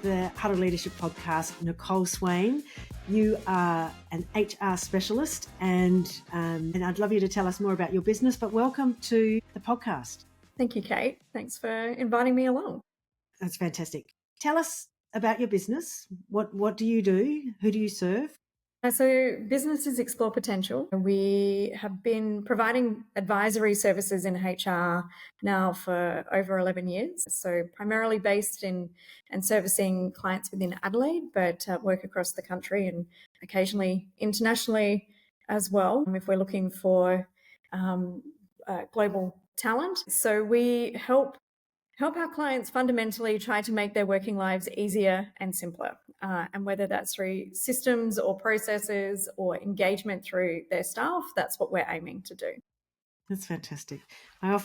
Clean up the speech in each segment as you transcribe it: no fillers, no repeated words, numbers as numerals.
the Huddle Leadership Podcast, Nicole Swain. You are an HR specialist, and I'd love you to tell us more about your business, but welcome to the podcast. Thank you, Kate. Thanks for inviting me along. That's fantastic. Tell us about your business. What do you do? Who do you serve? So businesses explore potential. We have been providing advisory services in HR now for over 11 years. So primarily based in and servicing clients within Adelaide, but work across the country and occasionally internationally as well, if we're looking for global talent. So we help our clients fundamentally try to make their working lives easier and simpler. And whether that's through systems or processes or engagement through their staff, that's what we're aiming to do. That's fantastic. I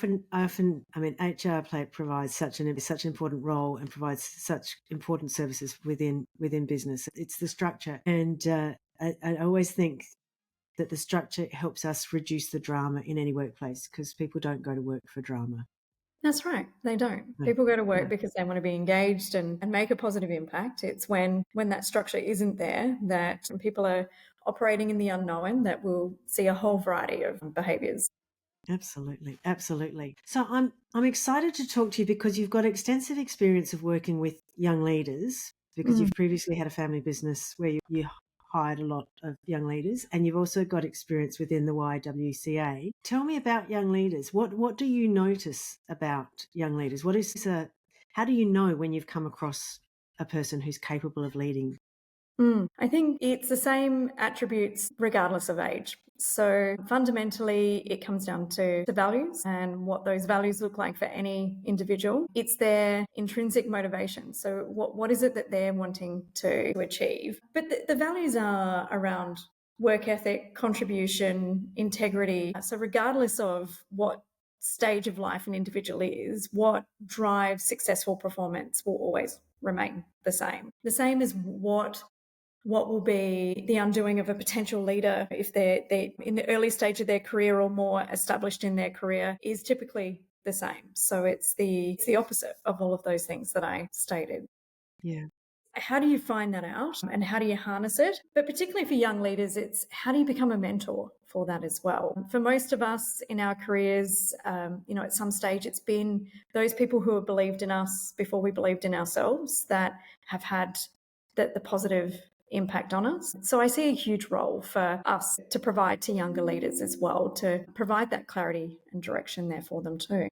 mean, HR provides such an important role and provides such important services within business. It's the structure. And I always think that the structure helps us reduce the drama in any workplace, because people don't go to work for drama. That's right. They don't. People go to work because they want to be engaged and make a positive impact. It's when that structure isn't there, that people are operating in the unknown, that we'll see a whole variety of behaviours. Absolutely. So I'm excited to talk to you because you've got extensive experience of working with young leaders, because you've previously had a family business where you hired a lot of young leaders, and you've also got experience within the YWCA. Tell me about young leaders. What do you notice about young leaders? How do you know when you've come across a person who's capable of leading? I think it's the same attributes regardless of age. So fundamentally, it comes down to the values and what those values look like for any individual. It's their intrinsic motivation. So what is it that they're wanting to achieve? But the values are around work ethic, contribution, integrity. So regardless of what stage of life an individual is, what drives successful performance will always remain the same. The same as what will be the undoing of a potential leader if they're in the early stage of their career or more established in their career is typically the same. So it's the opposite of all of those things that I stated. Yeah. How do you find that out and how do you harness it? But particularly for young leaders, it's how do you become a mentor for that as well? For most of us in our careers, at some stage it's been those people who have believed in us before we believed in ourselves that have had the positive impact on us. So I see a huge role for us to provide to younger leaders as well, to provide that clarity and direction there for them too.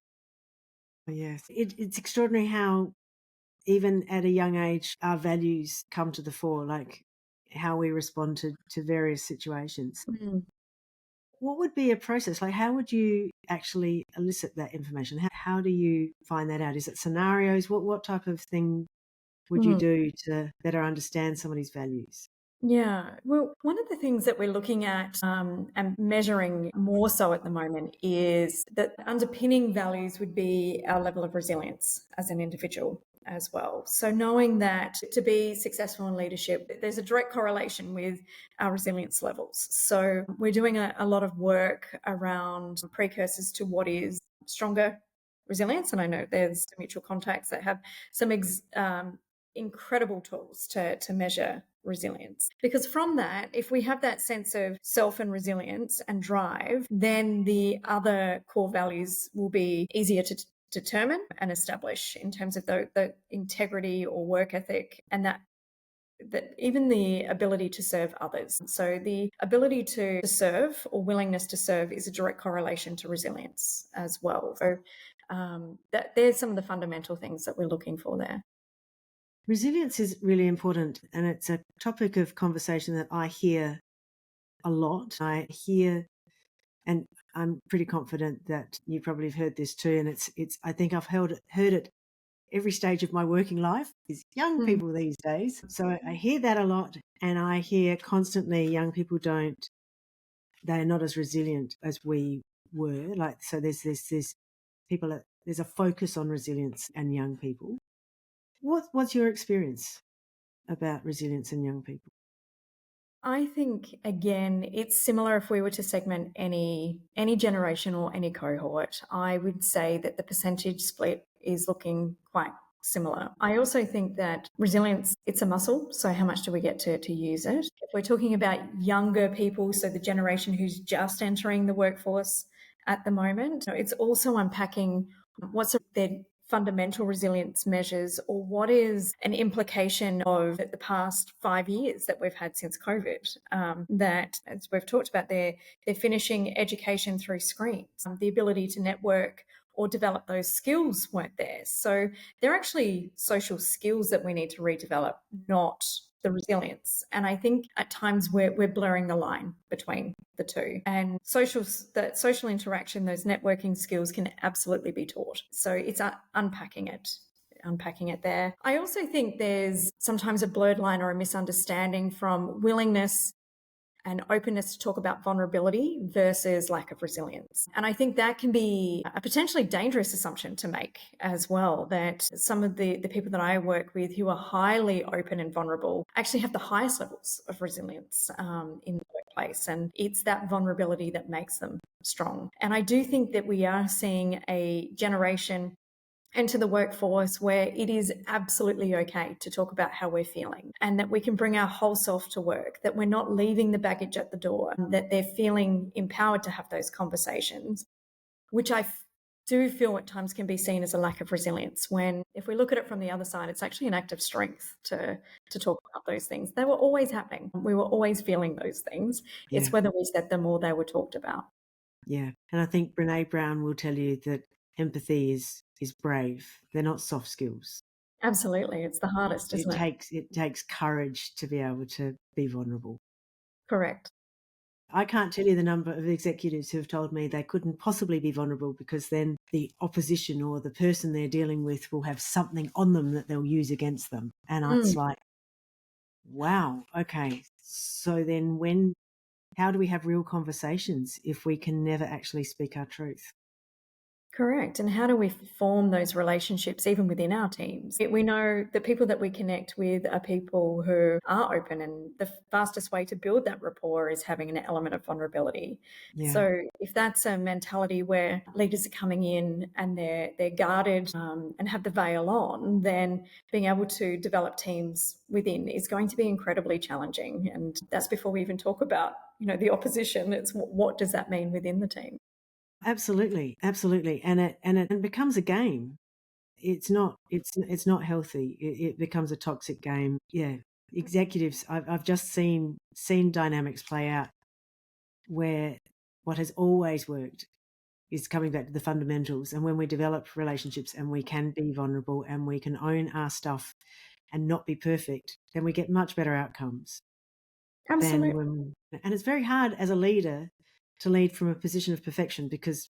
Yes, it's extraordinary how even at a young age our values come to the fore, like how we respond to various situations. What would be a process? Like, how would you actually elicit that information? How do you find that out? Is it scenarios? What type of thing would you do to better understand somebody's values? Yeah, well, one of the things that we're looking at and measuring more so at the moment is that underpinning values would be our level of resilience as an individual as well. So knowing that to be successful in leadership, there's a direct correlation with our resilience levels. So we're doing a lot of work around precursors to what is stronger resilience. And I know there's mutual contacts that have some incredible tools to measure resilience. Because from that, if we have that sense of self and resilience and drive, then the other core values will be easier to determine and establish in terms of the integrity or work ethic, and that even the ability to serve others. So the ability to serve or willingness to serve is a direct correlation to resilience as well. So there's some of the fundamental things that we're looking for there. Resilience is really important, and it's a topic of conversation that I hear a lot. I hear, and I'm pretty confident that you probably have heard this too, and it's I think I've heard it every stage of my working life is young people these days. So I hear that a lot, and I hear constantly young people they're not as resilient as we were. Like, so there's there's a focus on resilience and young people. What's your experience about resilience in young people? I think, again, it's similar if we were to segment any generation or any cohort. I would say that the percentage split is looking quite similar. I also think that resilience, it's a muscle. So how much do we get to use it? If we're talking about younger people, so the generation who's just entering the workforce at the moment, it's also unpacking what's their fundamental resilience measures, or what is an implication of the past 5 years that we've had since COVID, that, as we've talked about, they're finishing education through screens. The ability to network or develop those skills weren't there. So they're actually social skills that we need to redevelop, not the resilience. And I think at times we're blurring the line between the two. And that social interaction, those networking skills can absolutely be taught. So it's unpacking it there. I also think there's sometimes a blurred line or a misunderstanding from willingness and openness to talk about vulnerability versus lack of resilience. And I think that can be a potentially dangerous assumption to make as well, that some of the people that I work with who are highly open and vulnerable actually have the highest levels of resilience in the workplace. And it's that vulnerability that makes them strong. And I do think that we are seeing a generation enter the workforce where it is absolutely okay to talk about how we're feeling, and that we can bring our whole self to work, that we're not leaving the baggage at the door, that they're feeling empowered to have those conversations, which I do feel at times can be seen as a lack of resilience, when if we look at it from the other side, it's actually an act of strength to talk about those things. They were always happening. We were always feeling those things. Yeah. It's whether we said them or they were talked about. Yeah. And I think Brene Brown will tell you that empathy is brave. They're not soft skills. Absolutely. It's the hardest, isn't it? It takes courage to be able to be vulnerable. Correct. I can't tell you the number of executives who have told me they couldn't possibly be vulnerable because then the opposition or the person they're dealing with will have something on them that they'll use against them. And it's like, wow, okay. So then how do we have real conversations if we can never actually speak our truth? Correct. And how do we form those relationships even within our teams? We know the people that we connect with are people who are open, and the fastest way to build that rapport is having an element of vulnerability. Yeah. So if that's a mentality where leaders are coming in and they're guarded and have the veil on, then being able to develop teams within is going to be incredibly challenging. And that's before we even talk about, the opposition. It's what does that mean within the team? Absolutely. And it becomes a game. It's not healthy. It becomes a toxic game. Yeah. Executives, I've just seen dynamics play out where what has always worked is coming back to the fundamentals. And when we develop relationships and we can be vulnerable and we can own our stuff and not be perfect, then we get much better outcomes. Absolutely. And it's very hard as a leader to lead from a position of perfection because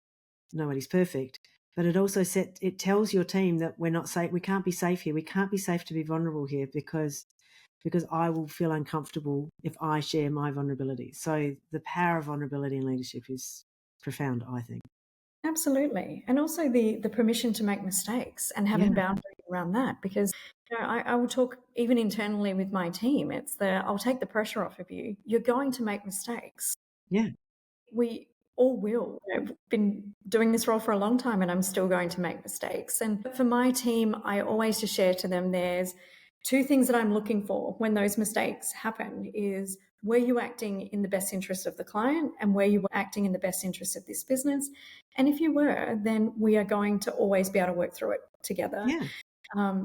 nobody's perfect. But it also it tells your team that we're not safe. We can't be safe here. We can't be safe to be vulnerable here because I will feel uncomfortable if I share my vulnerability. So the power of vulnerability in leadership is profound, I think. Absolutely. And also the permission to make mistakes and having boundaries around that, because I will talk even internally with my team. It's I'll take the pressure off of you. You're going to make mistakes. Yeah. We all will. I've been doing this role for a long time and I'm still going to make mistakes. And for my team, I always just share to them there's two things that I'm looking for when those mistakes happen is, were you acting in the best interest of the client, and were you acting in the best interest of this business? And if you were, then we are going to always be able to work through it together. Yeah.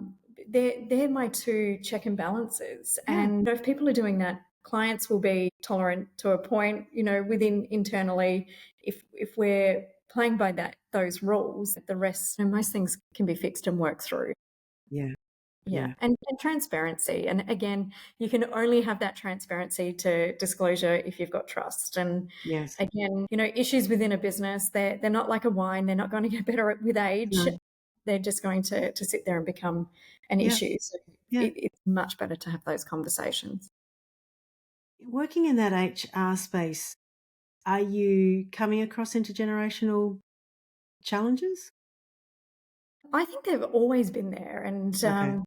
They're my two check and balances. Yeah. And if people are doing that, clients will be tolerant to a point, within internally. If we're playing by those rules, the rest and most things can be fixed and worked through. Yeah. And transparency. And again, you can only have that transparency to disclosure if you've got trust. And yes. Again, issues within a business, they're not like a wine. They're not going to get better with age. No. They're just going to sit there and become an issue. So it's much better to have those conversations. Working in that HR space, are you coming across intergenerational challenges? I think they've always been there. And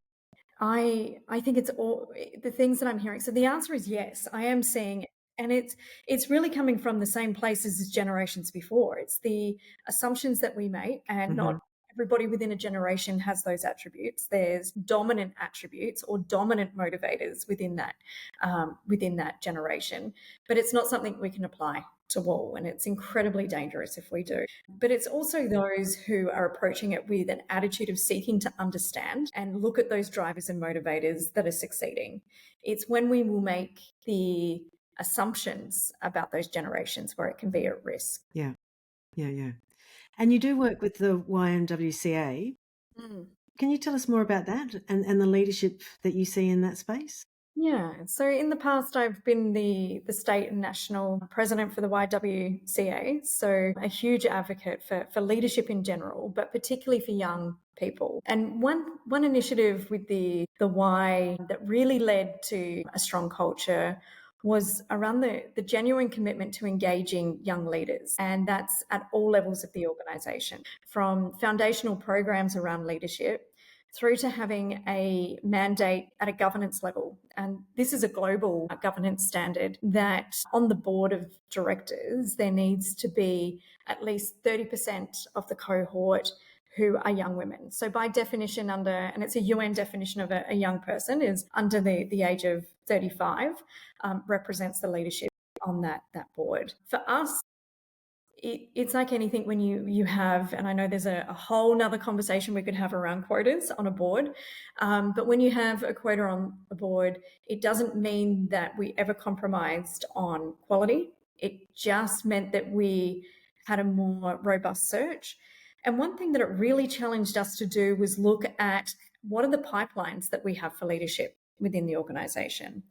I think it's all the things that I'm hearing. So the answer is yes, I am seeing it. And it's really coming from the same places as generations before. It's the assumptions that we make and not everybody within a generation has those attributes. There's dominant attributes or dominant motivators within that generation, but it's not something we can apply to all, and it's incredibly dangerous if we do. But it's also those who are approaching it with an attitude of seeking to understand and look at those drivers and motivators that are succeeding. It's when we will make the assumptions about those generations where it can be at risk. Yeah. And you do work with the YWCA. Can you tell us more about that and the leadership that you see in that space? Yeah. So in the past, I've been the state and national president for the YWCA. So a huge advocate for leadership in general, but particularly for young people. And one initiative with the Y that really led to a strong culture was around the genuine commitment to engaging young leaders. And that's at all levels of the organisation, from foundational programs around leadership through to having a mandate at a governance level. And this is a global governance standard that on the board of directors, there needs to be at least 30% of the cohort who are young women. So by definition and it's a UN definition of a young person, is under the age of 35, represents the leadership on that board. For us, it's like anything when you have, and I know there's a whole nother conversation we could have around quotas on a board, but when you have a quota on a board, it doesn't mean that we ever compromised on quality. It just meant that we had a more robust search. And one thing that it really challenged us to do was look at what are the pipelines that we have for leadership within the organisation.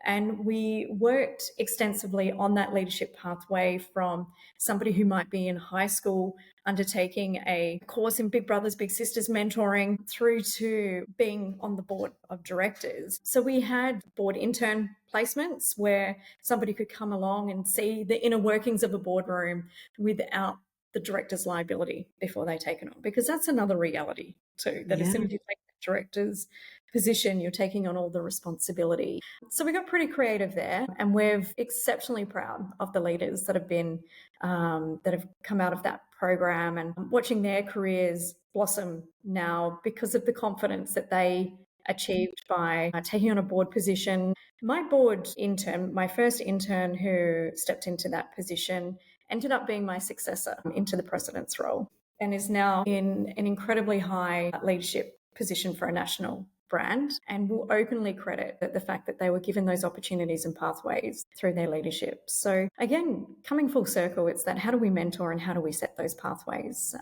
And we worked extensively on that leadership pathway from somebody who might be in high school undertaking a course in Big Brothers, Big Sisters mentoring through to being on the board of directors. So we had board intern placements where somebody could come along and see the inner workings of a boardroom without the director's liability before they take it on, because that's another reality too, that as soon as you take the director's position, you're taking on all the responsibility. So we got pretty creative there, and we're exceptionally proud of the leaders that have been that have come out of that program and watching their careers blossom now because of the confidence that they achieved by taking on a board position. My board intern, my first intern who stepped into that position, ended up being my successor into the president's role and is now in an incredibly high leadership position for a national brand, and will openly credit the fact that they were given those opportunities and pathways through their leadership. So again, coming full circle, it's that how do we mentor and how do we set those pathways?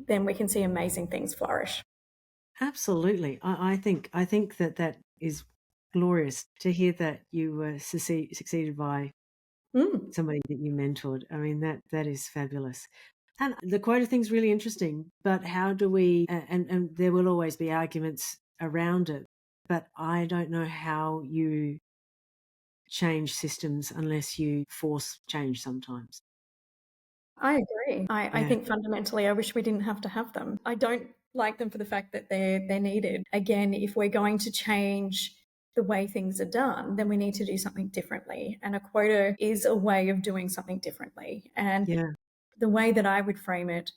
Then we can see amazing things flourish. Absolutely. I think that is glorious to hear that you were succeeded by somebody that you mentored. I mean, that is fabulous. And the quota thing's really interesting, but how do we, and there will always be arguments around it, but I don't know how you change systems unless you force change sometimes. I agree. I think fundamentally, I wish we didn't have to have them. I don't like them for the fact that they're needed. Again, if we're going to change the way things are done, then we need to do something differently. And a quota is a way of doing something differently. And the way that I would frame it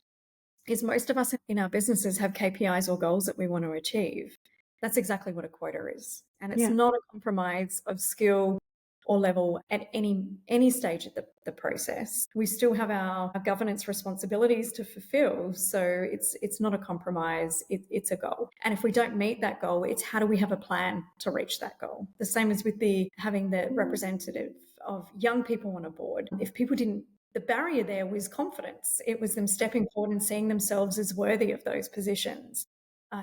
is most of us in our businesses have KPIs or goals that we want to achieve. That's exactly what a quota is. And it's not a compromise of skill or level at any stage of the process. We still have our governance responsibilities to fulfill. So it's not a compromise, it's a goal. And if we don't meet that goal, it's how do we have a plan to reach that goal? The same as with having the representative of young people on a board. If people didn't, the barrier there was confidence. It was them stepping forward and seeing themselves as worthy of those positions.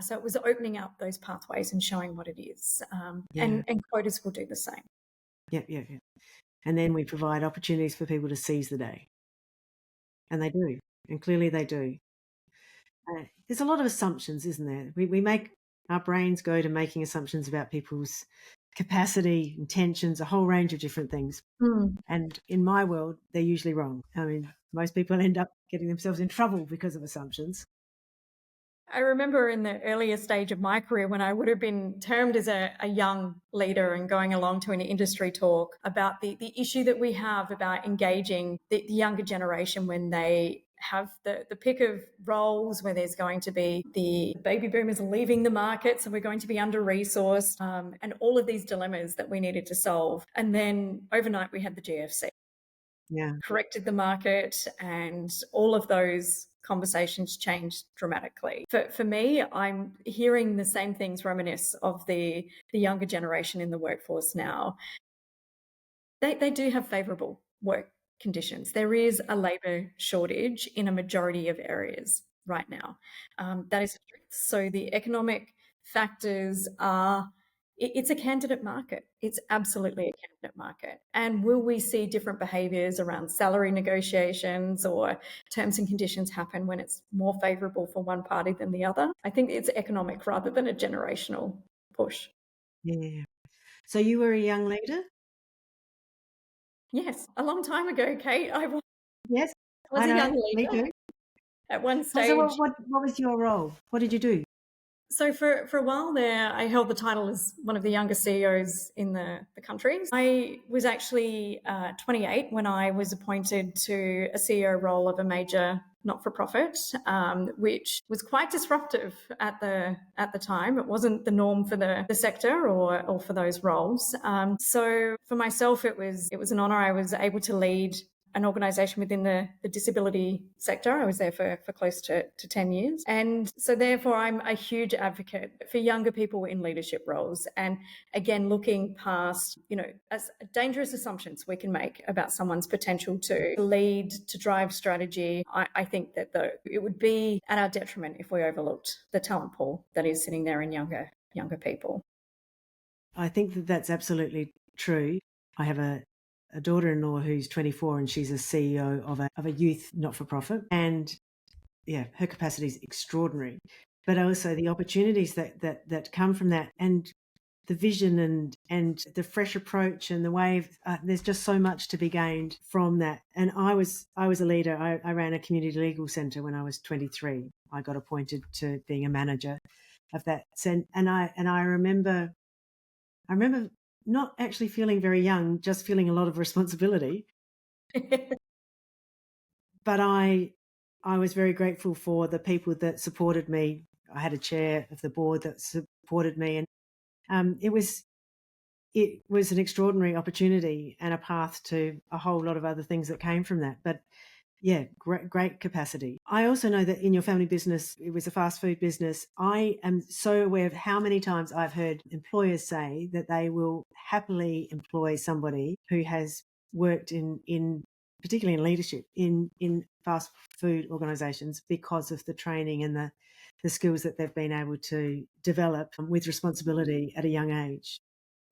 So it was opening up those pathways and showing what it is. And quotas will do the same. Yeah. And then we provide opportunities for people to seize the day. And they do. And clearly they do. There's a lot of assumptions, isn't there? We make our brains go to making assumptions about people's capacity, intentions, a whole range of different things. And in my world, they're usually wrong. I mean, most people end up getting themselves in trouble because of assumptions. I remember in the earlier stage of my career when I would have been termed as a young leader and going along to an industry talk about the issue that we have about engaging the younger generation when they have the pick of roles where there's going to be the baby boomers leaving the market, so we're going to be under-resourced, and all of these dilemmas that we needed to solve. And then overnight we had the GFC. Yeah. Corrected the market, and all of those conversations changed dramatically. For me, I'm hearing the same things reminisce of the younger generation in the workforce now. They do have favourable work conditions. There is a labour shortage in a majority of areas right now. That is the truth. So the economic factors are, it's a candidate market. It's absolutely a candidate market. And will we see different behaviours around salary negotiations or terms and conditions happen when it's more favourable for one party than the other? I think it's economic rather than a generational push. Yeah. So you were a young leader? Yes, a long time ago, Kate. I Yes, was I a know. young Me leader too. at one So stage. what was your role? What did you do? So for a while there, I held the title as one of the youngest CEOs in the country. I was actually 28 when I was appointed to a CEO role of a major not-for-profit, which was quite disruptive at the time. It wasn't the norm for the sector or for those roles. So for myself, it was an honour. I was able to lead an organisation within the disability sector. I was there for close to 10 years. And so therefore, I'm a huge advocate for younger people in leadership roles. And again, looking past, as dangerous assumptions we can make about someone's potential to lead, to drive strategy. I think that it would be at our detriment if we overlooked the talent pool that is sitting there in younger people. I think that that's absolutely true. I have a daughter-in-law who's 24 and she's a CEO of a youth not-for-profit. And yeah, her capacity is extraordinary. But also the opportunities that come from that, and the vision and the fresh approach and the way there's just so much to be gained from that. And I was a leader. I ran a community legal centre when I was 23. I got appointed to being a manager of that. And I remember not actually feeling very young, just feeling a lot of responsibility. But I was very grateful for the people that supported me. I had a chair of the board that supported me, and it was an extraordinary opportunity and a path to a whole lot of other things that came from that. But yeah, great capacity. I also know that in your family business, it was a fast food business. I am so aware of how many times I've heard employers say that they will happily employ somebody who has worked in particularly in leadership in fast food organisations because of the training and the skills that they've been able to develop with responsibility at a young age.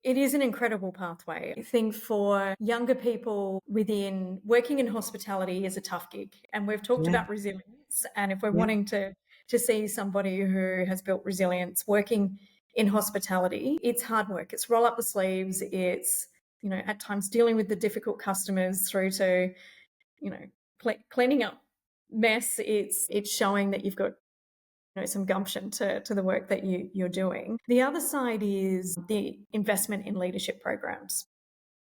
It is an incredible pathway. I think for younger people within working in hospitality is a tough gig. And we've talked about resilience. And if we're wanting to see somebody who has built resilience working in hospitality, it's hard work. It's roll up the sleeves. It's, at times dealing with the difficult customers through to, cleaning up mess. It's showing that you've got some gumption to the work that you're doing. The other side is the investment in leadership programs.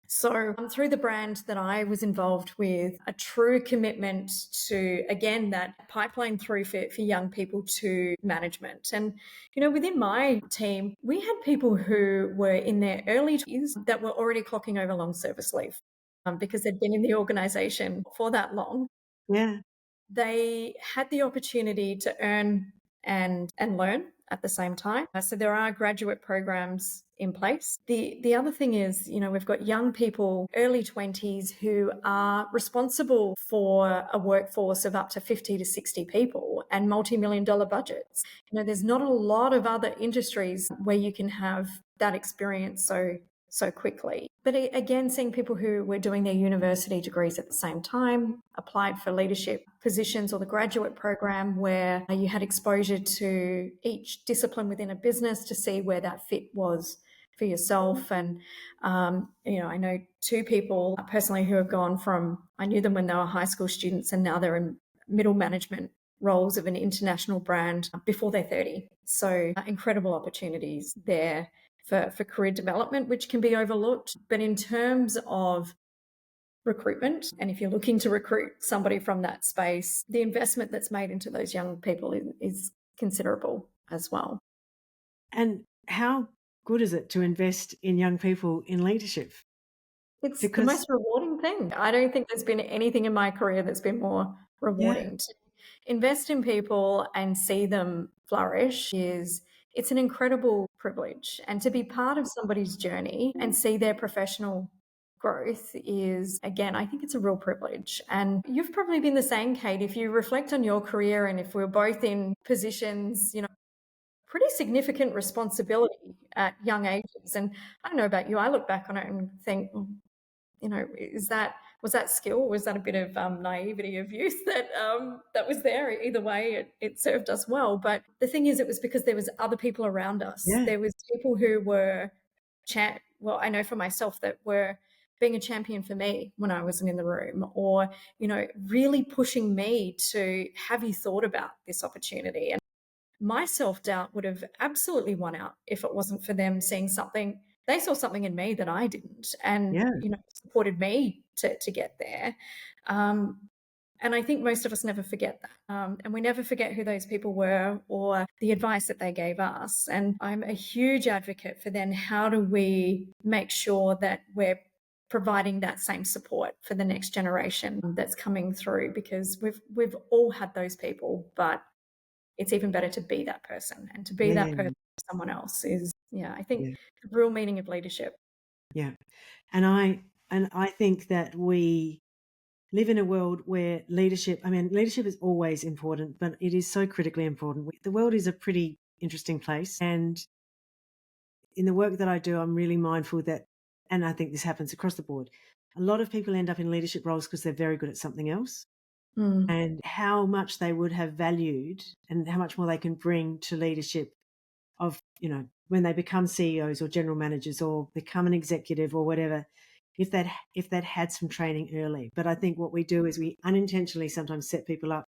So through the brand that I was involved with, a true commitment to, again, that pipeline through for young people to management. And, within my team, we had people who were in their early 20s that were already clocking over long service leave because they'd been in the organisation for that long. Yeah. They had the opportunity to earn and learn at the same time. So there are graduate programs in place. The other thing is, we've got young people, early 20s, who are responsible for a workforce of up to 50 to 60 people and multi-million-dollar budgets. There's not a lot of other industries where you can have that experience so quickly. But again, seeing people who were doing their university degrees at the same time, applied for leadership positions or the graduate program where you had exposure to each discipline within a business to see where that fit was for yourself. And, I know two people personally who have gone from, I knew them when they were high school students and now they're in middle management roles of an international brand before they're 30. So incredible opportunities there for career development, which can be overlooked. But in terms of recruitment. And if you're looking to recruit somebody from that space, the investment that's made into those young people is considerable as well. And how good is it to invest in young people in leadership? It's the Because, most rewarding thing. I don't think there's been anything in my career that's been more yeah, rewarding. To invest in people and see them flourish it's an incredible privilege. And to be part of somebody's journey and see their professional growth is, again, I think it's a real privilege. And you've probably been the same, Kate, if you reflect on your career and if we're both in positions, pretty significant responsibility at young ages. And I don't know about you, I look back on it and think, was that skill? Was that a bit of naivety of youth that was there? Either way, it served us well. But the thing is, it was because there was other people around us. yeah, There was people who were, well, I know for myself that were being a champion for me when I wasn't in the room, or really pushing me to, have you thought about this opportunity? And my self-doubt would have absolutely won out if it wasn't for them seeing something. They saw something in me that I didn't, and yeah, supported me to get there. And I think most of us never forget that. And we never forget who those people were or the advice that they gave us. And I'm a huge advocate for then how do we make sure that we're providing that same support for the next generation that's coming through, because we've all had those people, but it's even better to be that person, and to be that yeah, person for someone else is, I think, yeah, the real meaning of leadership. yeah. And I think that we live in a world where leadership is always important, but it is so critically important. The world is a pretty interesting place. And in the work that I do, I'm really mindful that, and I think this happens across the board, a lot of people end up in leadership roles because they're very good at something else. Mm, And how much they would have valued and how much more they can bring to leadership of, when they become CEOs or general managers or become an executive or whatever, if they'd had some training early. But I think what we do is we unintentionally sometimes set people up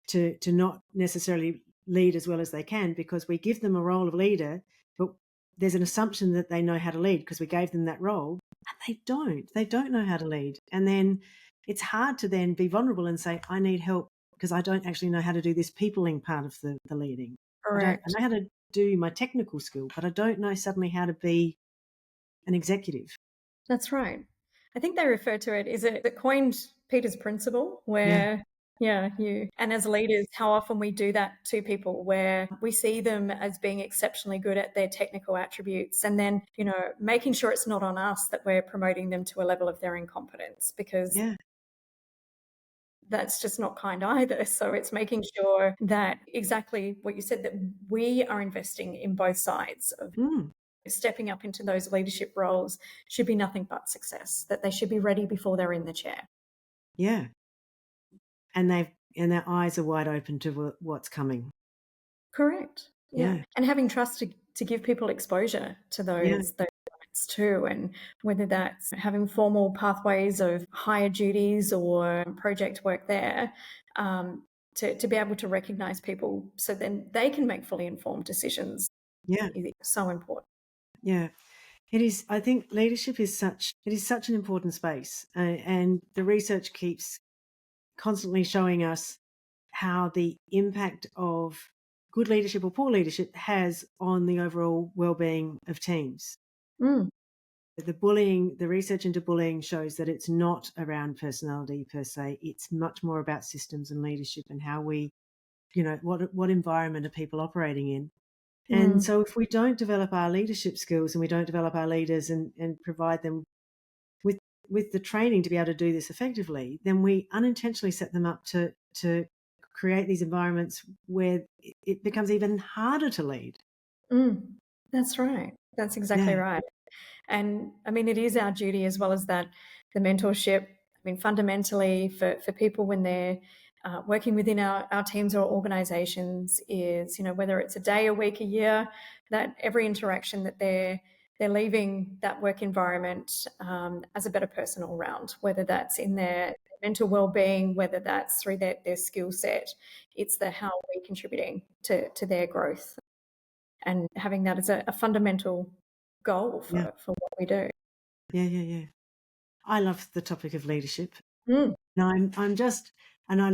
to not necessarily lead as well as they can, because we give them a role of leader, but there's an assumption that they know how to lead because we gave them that role, and they don't know how to lead. And then it's hard to then be vulnerable and say, I need help because I don't actually know how to do this peopling part of the leading. I correct. know how to do my technical skill, but I don't know suddenly how to be an executive. That's right. I think they refer to it, is it the coined Peter's principle, Yeah, where, and as leaders, how often we do that to people, where we see them as being exceptionally good at their technical attributes, and then, making sure it's not on us that we're promoting them to a level of their incompetence, because yeah, that's just not kind either. So it's making sure that, exactly what you said, that we are investing in both sides of mm, stepping up into those leadership roles should be nothing but success, that they should be ready before they're in the chair. yeah. And their eyes are wide open to what's coming. Correct. Yeah. Yeah, And having trust to give people exposure to yeah, those rights too. And whether that's having formal pathways of higher duties or project work there, to be able to recognize people so then they can make fully informed decisions yeah, is so important. yeah. It is. I think leadership is such an important space, and the research keeps constantly showing us how the impact of good leadership or poor leadership has on the overall well-being of teams. Mm, The research into bullying shows that it's not around personality per se. It's much more about systems and leadership and how we, what environment are people operating in. And mm, so if we don't develop our leadership skills and we don't develop our leaders and provide them with with the training to be able to do this effectively, then we unintentionally set them up to create these environments where it becomes even harder to lead. mm. That's right. That's exactly Yeah, right. And I mean, it is our duty, as well as that, the mentorship. I mean, fundamentally, for people when they're working within our teams or organizations, is, whether it's a day, a week, a year, that every interaction that they're leaving that work environment as a better person all round, whether that's in their mental well-being, whether that's through their skill set. It's the how are we contributing to their growth, and having that as a fundamental goal yeah, for what we do. yeah, yeah, yeah. I love the topic of leadership. Mm, And I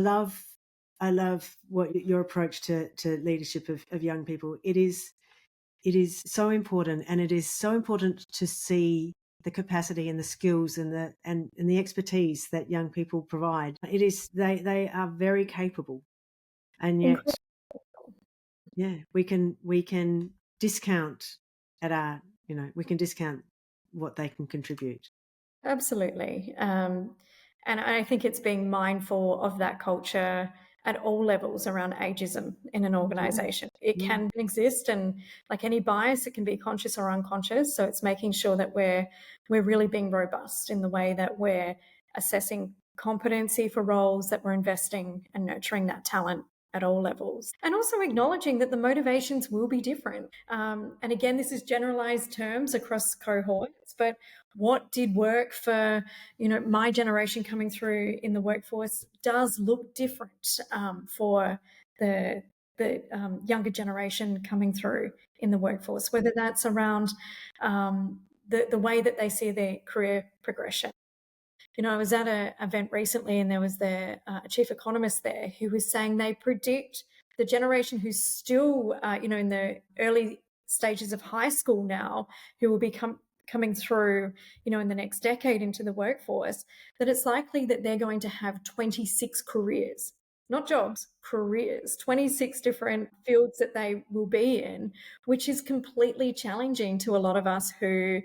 love what your approach to leadership of young people. It is so important, and it is so important to see the capacity and the skills and the expertise that young people provide. They are very capable, and yet, incredible. yeah, we can discount we can discount what they can contribute. Absolutely. And I think it's being mindful of that culture at all levels around ageism in an Yeah, organization. It yeah. can exist, and like any bias, it can be conscious or unconscious. So it's making sure that we're really being robust in the way that we're assessing competency for roles, that we're investing and nurturing that talent at all levels, and also acknowledging that the motivations will be different. And again, this is generalized terms across cohorts, but what did work for my generation coming through in the workforce does look different for the younger generation coming through in the workforce, whether that's around the way that they see their career progression. I was at an event recently, and there was the chief economist there who was saying they predict the generation who's still, in the early stages of high school now, who will be coming through, in the next decade into the workforce, that it's likely that they're going to have 26 careers, not jobs, careers, 26 different fields that they will be in, which is completely challenging to a lot of us who,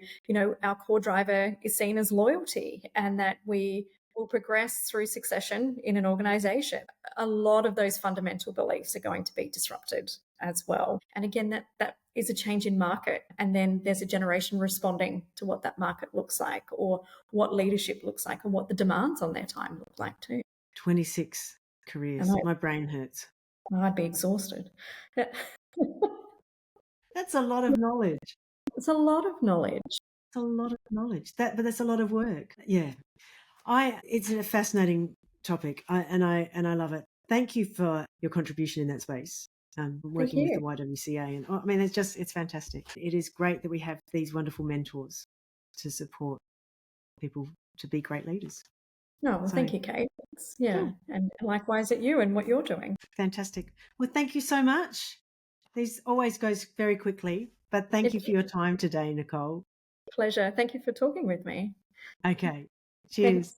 our core driver is seen as loyalty, and that we will progress through succession in an organization. A lot of those fundamental beliefs are going to be disrupted as well. And again, that is a change in market. And then there's a generation responding to what that market looks like, or what leadership looks like, and what the demands on their time look like too. 26 careers. And My brain hurts. I'd be exhausted. That's a lot of knowledge. It's a lot of knowledge. It's a lot of knowledge. But that's a lot of work. Yeah. It's a fascinating topic, and I love it. Thank you for your contribution in that space. Thank Working with you. the YWCA, and I mean, it's fantastic. It is great that we have these wonderful mentors to support people to be great leaders. No, well, So, thank you, Kate. Yeah, cool. and likewise at you and what you're doing. Fantastic. Well, thank you so much. This always goes very quickly, but thank you for your time today, Nicole. Pleasure. Thank you for talking with me. Okay. Cheers. Thanks.